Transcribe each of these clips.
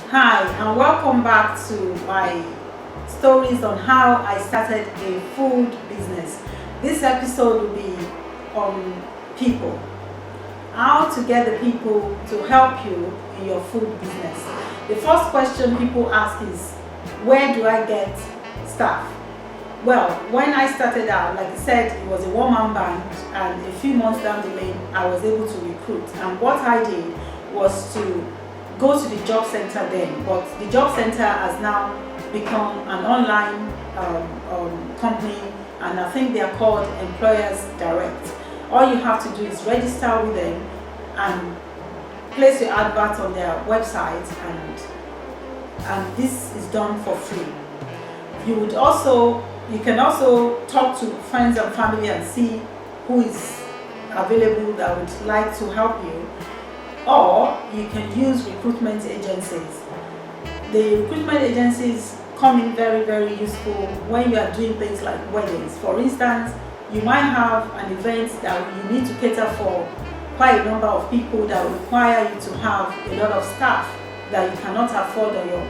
Hi, and welcome back to my stories on how I started a food business. This episode will be on people, how to get the people to help you in your food business. The first question people ask is, where do I get staff? Well, when I started out, like I said, it was a one-man band, and a few months down the lane, I was able to recruit. And what I did was to go to the job center then, but the job center has now become an online company, and I think they are called Employers Direct. All you have to do is register with them and place your advert on their website, and this is done for free. You can also talk to friends and family and see who is available that would like to help you, or you can use recruitment agencies. The recruitment agencies come in very, very useful when you are doing things like weddings. For instance, you might have an event that you need to cater for quite a number of people that will require you to have a lot of staff that you cannot afford on your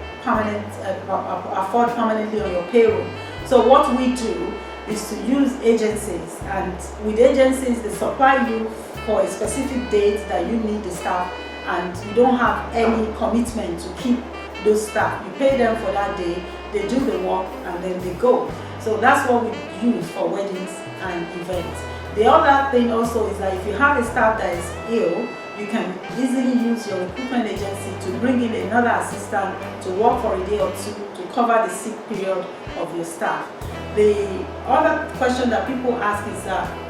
afford permanently on your payroll. So what we do is to use agencies, and with agencies they supply you for a specific date that you need the staff, and you don't have any commitment to keep those staff. You pay them for that day, they do the work, and then they go. So that's what we use for weddings and events. The other thing also is that if you have a staff that is ill, you can easily use your recruitment agency to bring in another assistant to work for a day or two to cover the sick period of your staff. The other question that people ask is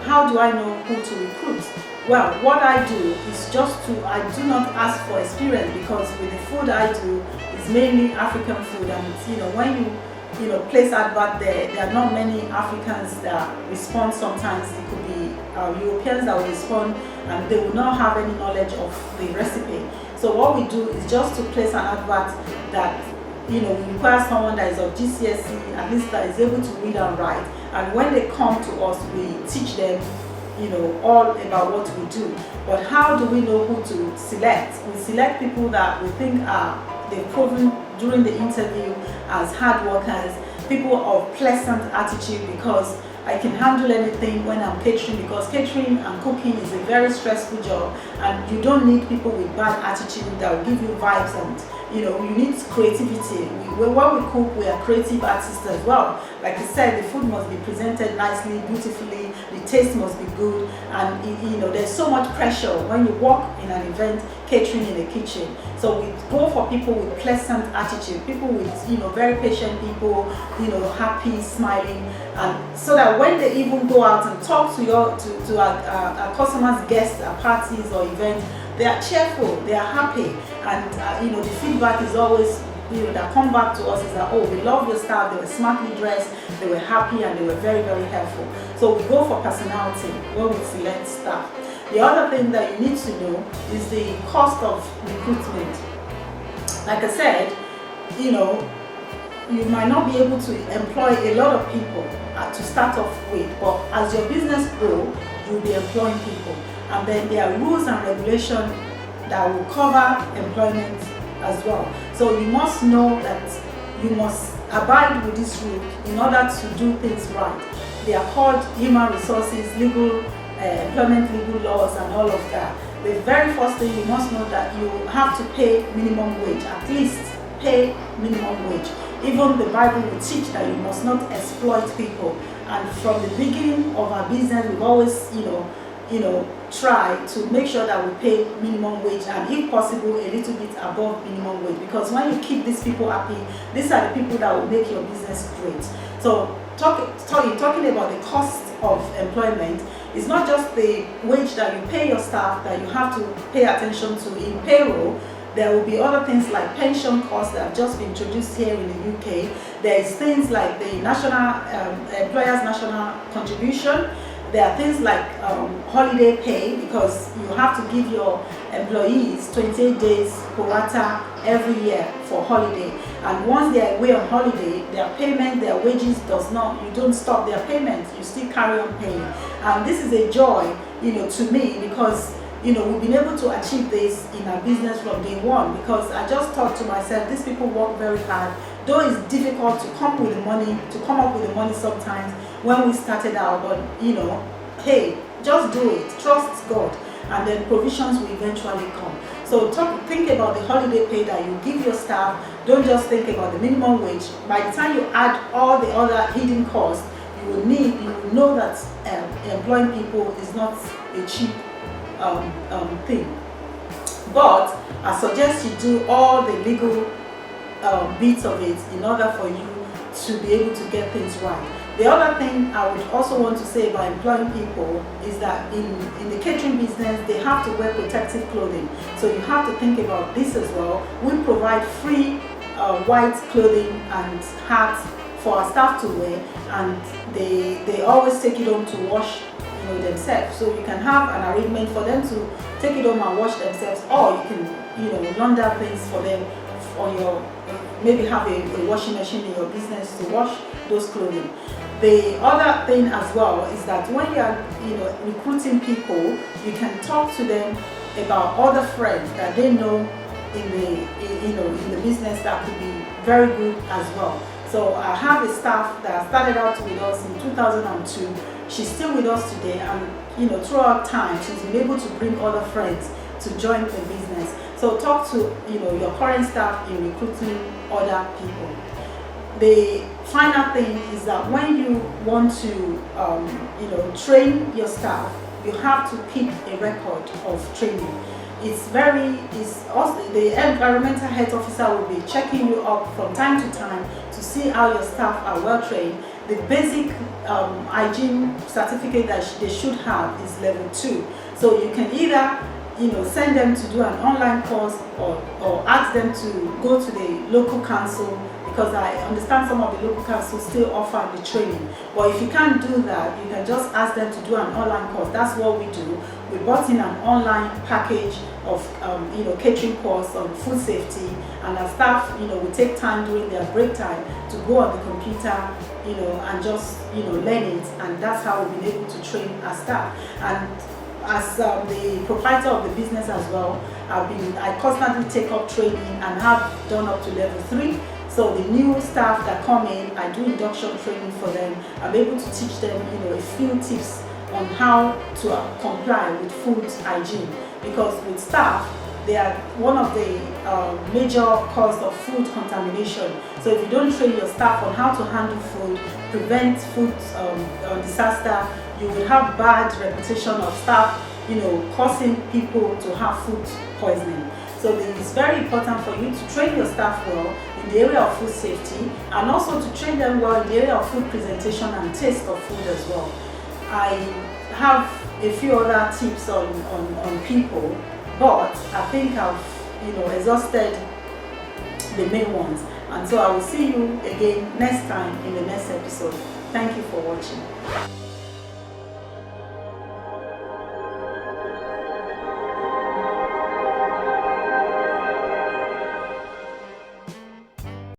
how do I know who to recruit? Well, what I do is I do not ask for experience, because with the food I do is mainly African food, and when you place advert there are not many Africans that respond. Sometimes it could be Europeans that will respond, and they will not have any knowledge of the recipe. So what we do is just to place an advert that we require someone that is of GCSE, at least that is able to read and write. And when they come to us, we teach them all about what we do. But how do we know who to select? We select people that we think they've proven during the interview as hard workers, people of pleasant attitude, because I can handle anything when I'm catering, because catering and cooking is a very stressful job, and you don't need people with bad attitude that will give you vibes, and you need creativity. When we cook, we are creative artists as well. Like I said, the food must be presented nicely, beautifully, the taste must be good, and there's so much pressure when you work in an event catering in a kitchen. So we go for people with pleasant attitude, people with very patient people, happy, smiling, and so that when they even go out and talk to our customers, guests at parties or events, they are cheerful, they are happy, and the feedback is always that come back to us is that, oh, we love your staff, they were smartly dressed, they were happy, and they were very, very helpful. So we go for personality when we select staff. The other thing that you need to know is the cost of recruitment. Like I said, you might not be able to employ a lot of people to start off with, but as your business grows, you'll be employing people. And then there are rules and regulations that will cover employment as well. So you must know that you must abide with this rule in order to do things right. They are called human resources, legal, employment legal laws, and all of that. The very first thing you must know that you have to pay minimum wage, at least pay minimum wage. Even the Bible will teach that you must not exploit people. And from the beginning of our business, we've always, try to make sure that we pay minimum wage, and if possible a little bit above minimum wage, because when you keep these people happy, these are the people that will make your business great. So talking about the cost of employment, it's not just the wage that you pay your staff that you have to pay attention to in payroll. There will be other things like pension costs that have just been introduced here in the UK. There is things like the employer's national contribution. There are things like holiday pay, because you have to give your employees 28 days pro rata every year for holiday. And once they are away on holiday, their payment, their wages you don't stop their payment, you still carry on paying. And this is a joy, to me, because we've been able to achieve this in our business from day one, because I just thought to myself, these people work very hard. Though it's difficult to come up with the money sometimes when we started out, but hey, just do it, trust God, and then provisions will eventually come. So think about the holiday pay that you give your staff. Don't just think about the minimum wage. By the time you add all the other hidden costs, you will know that employing people is not a cheap thing. But I suggest you do all the legal bits of it in order for you to be able to get things right. The other thing I would also want to say about employing people is that in the catering business, they have to wear protective clothing. So you have to think about this as well. We provide free white clothing and hats for our staff to wear, and they always take it home to wash themselves. So you can have an arrangement for them to take it home and wash themselves, or you can launder things for them, or maybe have a washing machine in your business to wash those clothing. The other thing as well is that when you are recruiting people, you can talk to them about other friends that they know in the business that could be very good as well. So I have a staff that started out with us in 2002. She's still with us today, and throughout time she's been able to bring other friends to join the business. So talk to your current staff in recruiting other people. The final thing is that when you want to train your staff, you have to keep a record of training. It's also the environmental health officer will be checking you up from time to time to see how your staff are well trained. The basic hygiene certificate that they should have is level 2. So you can either send them to do an online course, or ask them to go to the local council, because I understand some of the local councils still offer the training. But if you can't do that, you can just ask them to do an online course. That's what we do. We brought in an online package of catering course on food safety, and our staff will take time during their break time to go on the computer and just learn it, and that's how we've been able to train our staff. And as the proprietor of the business as well, I constantly take up training and have done up to level 3. So the new staff that come in, I do induction training for them. I'm able to teach them a few tips on how to comply with food hygiene, because with staff, they are one of the major cause of food contamination. So if you don't train your staff on how to handle food, prevent food disaster, you will have bad reputation of staff causing people to have food poisoning. So it's very important for you to train your staff well in the area of food safety, and also to train them well in the area of food presentation and taste of food as well. I have a few other tips on people, but I think I've exhausted the main ones, and so I will see you again next time in the next episode. Thank you for watching.